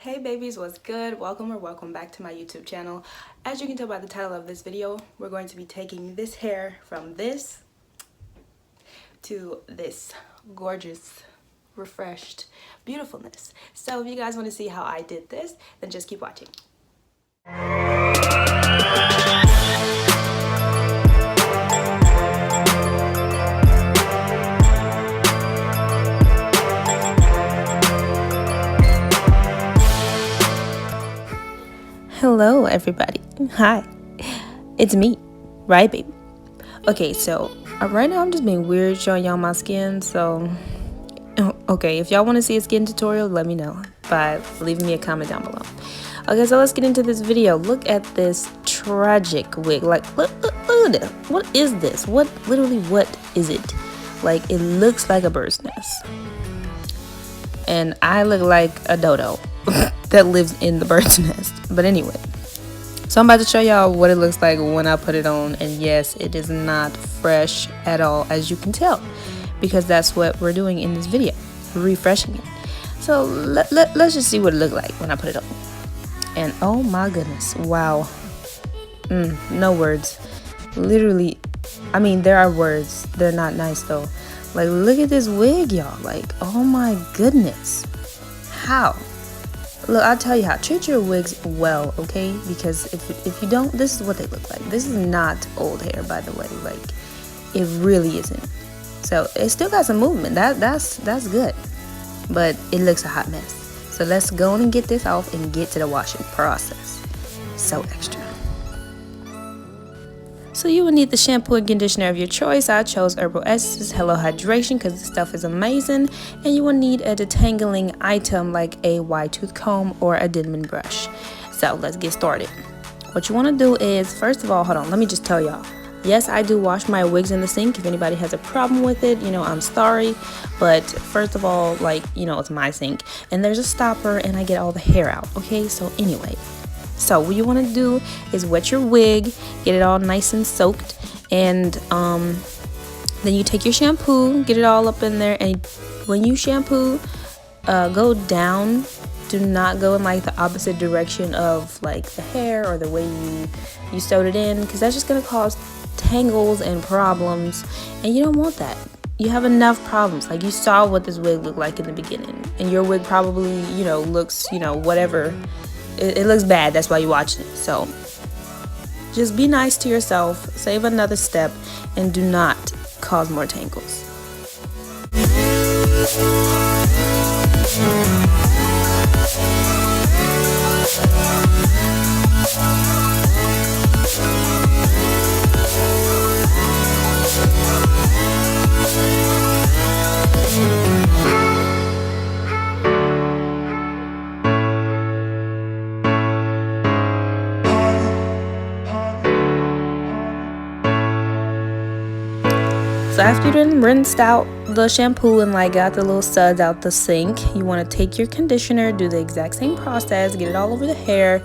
Hey babies, what's good? Welcome or welcome back to my YouTube channel. As you can tell by the title of this video, we're going to be taking this hair from this to this gorgeous, refreshed beautifulness. So if you guys want to see how I did this, then just keep watching. Hello everybody. Hi. It's me, right baby? Okay, so right now I'm just being weird showing y'all my skin, so okay, if y'all want to see a skin tutorial, let me know by leaving me a comment down below. Okay, so let's get into this video. Look at this tragic wig. Like, look at this. What is this? What is it? Like, it looks like a bird's nest. And I look like a dodo that lives in the bird's nest. But anyway, so I'm about to show y'all what it looks like when I put it on. And yes, it is not fresh at all, as you can tell, because that's what we're doing in this video, refreshing it. So let's just see what it looked like when I put it on. And oh my goodness, wow. No words. Literally, I mean, there are words. They're not nice though. Like, look at this wig, y'all. Like, oh my goodness. How? Look, I'll tell you how. Treat your wigs well, okay? Because if you don't, this is what they look like. This is not old hair, by the way. Like, it really isn't. So it still got some movement. That's good. But it looks a hot mess. So let's go on and get this off and get to the washing process. So extra. So you will need the shampoo and conditioner of your choice. I chose Herbal Essence Hello Hydration because the stuff is amazing. And you will need a detangling item like a wide tooth comb or a Denman brush. So let's get started. What you want to do is, first of all, hold on, let me just tell y'all. Yes, I do wash my wigs in the sink. If anybody has a problem with it, I'm sorry. But first of all, it's my sink. And there's a stopper and I get all the hair out. Okay, so anyway. So what you want to do is wet your wig, get it all nice and soaked, and then you take your shampoo, get it all up in there, and when you shampoo, go down. Do not go in like the opposite direction of like the hair or the way you sewed it in, because that's just going to cause tangles and problems, and you don't want that. You have enough problems. Like, you saw what this wig looked like in the beginning, and your wig probably looks whatever. It looks bad. That's why you're watching it. So just be nice to yourself, save another step, and do not cause more tangles. So after you done rinsed out the shampoo and got the little suds out the sink, you want to take your conditioner, do the exact same process, get it all over the hair,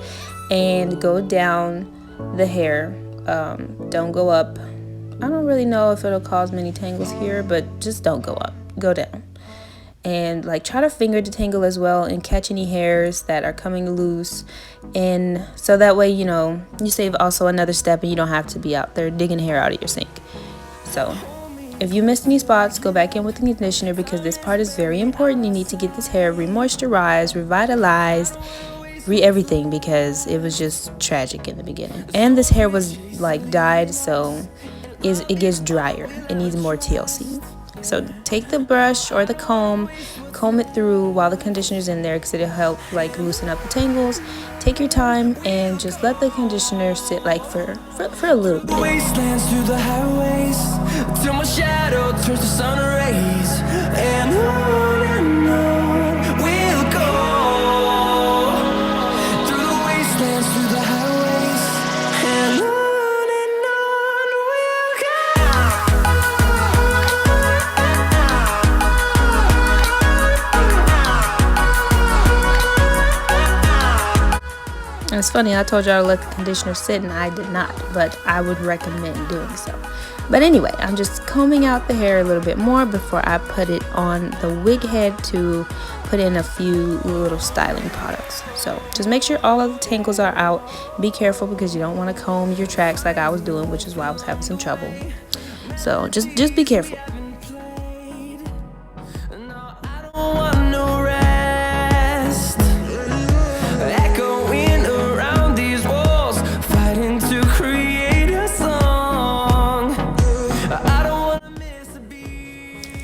and go down the hair. Don't go up. I don't really know if it'll cause many tangles here, but just don't go up. Go down. And try to finger detangle as well and catch any hairs that are coming loose. And so that way, you save also another step and you don't have to be out there digging hair out of your sink. So if you missed any spots, go back in with the conditioner, because this part is very important. You need to get this hair re-moisturized, revitalized, everything, because it was just tragic in the beginning. And this hair was dyed, so it gets drier. It needs more TLC. So take the brush or the comb it through while the conditioner's in there, because it'll help loosen up the tangles. Take your time and just let the conditioner sit for a little bit. Wastelands through the highways, till my shadow turns to sun rays, and on we'll go. Through the wastelands, through the highways, and on we'll go. And it's funny, I told y'all to let the conditioner sit and I did not, but I would recommend doing so. But anyway, I'm just combing out the hair a little bit more before I put it on the wig head to put in a few little styling products. So just make sure all of the tangles are out. Be careful because you don't want to comb your tracks like I was doing, which is why I was having some trouble. So just be careful.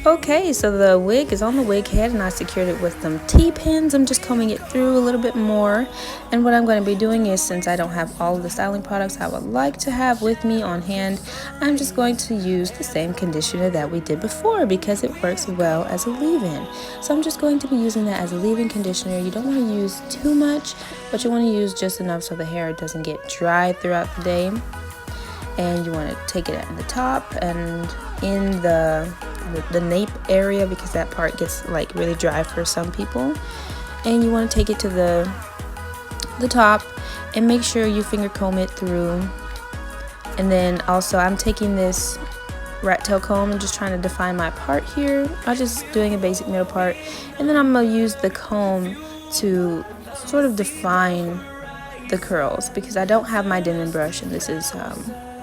Okay, so the wig is on the wig head and I secured it with some T-pins. I'm just combing it through a little bit more. And what I'm going to be doing is, since I don't have all of the styling products I would like to have with me on hand, I'm just going to use the same conditioner that we did before because it works well as a leave-in. So I'm just going to be using that as a leave-in conditioner. You don't want to use too much, but you want to use just enough so the hair doesn't get dry throughout the day. And you want to take it at the top and in the nape area because that part gets like really dry for some people. And you want to take it to the top and make sure you finger comb it through. And then also I'm taking this rat tail comb and just trying to define my part here. I'm just doing a basic middle part, and then I'm going to use the comb to sort of define the curls because I don't have my Denman brush, and this is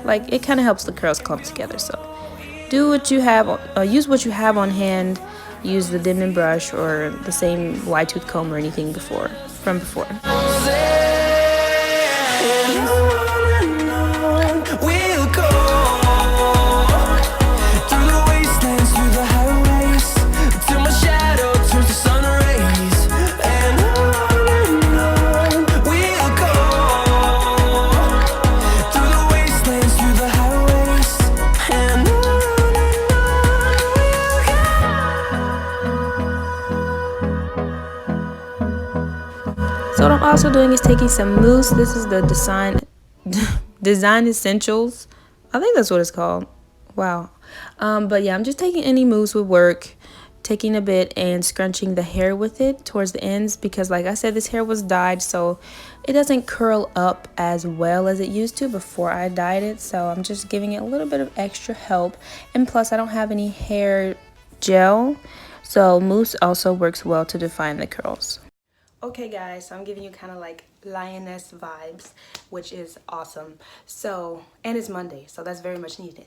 like it kind of helps the curls clump together. So do what you have, use what you have on hand. Use the Denman brush or the same wide tooth comb or anything from before. So what I'm also doing is taking some mousse. This is the Design Essentials. I think that's what it's called. Wow. But yeah, I'm just taking any mousse would work. Taking a bit and scrunching the hair with it towards the ends because like I said, this hair was dyed, so it doesn't curl up as well as it used to before I dyed it. So I'm just giving it a little bit of extra help. And plus I don't have any hair gel, so mousse also works well to define the curls. Okay guys, so I'm giving you kind of like lioness vibes, which is awesome. So, and it's Monday, so that's very much needed.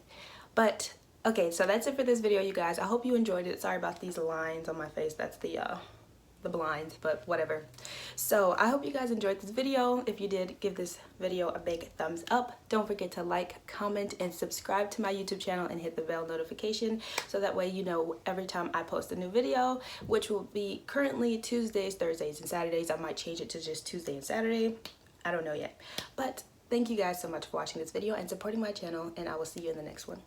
But okay, so that's it for this video, you guys. I hope you enjoyed it. Sorry about these lines on my face. That's the blinds, but whatever. So I hope you guys enjoyed this video. If you did, give this video a big thumbs up. Don't forget to like, comment, and subscribe to my YouTube channel and hit the bell notification so that way you know every time I post a new video, which will be currently Tuesdays, Thursdays, and Saturdays. I might change it to just Tuesday and Saturday. I don't know yet. But thank you guys so much for watching this video and supporting my channel, and I will see you in the next one.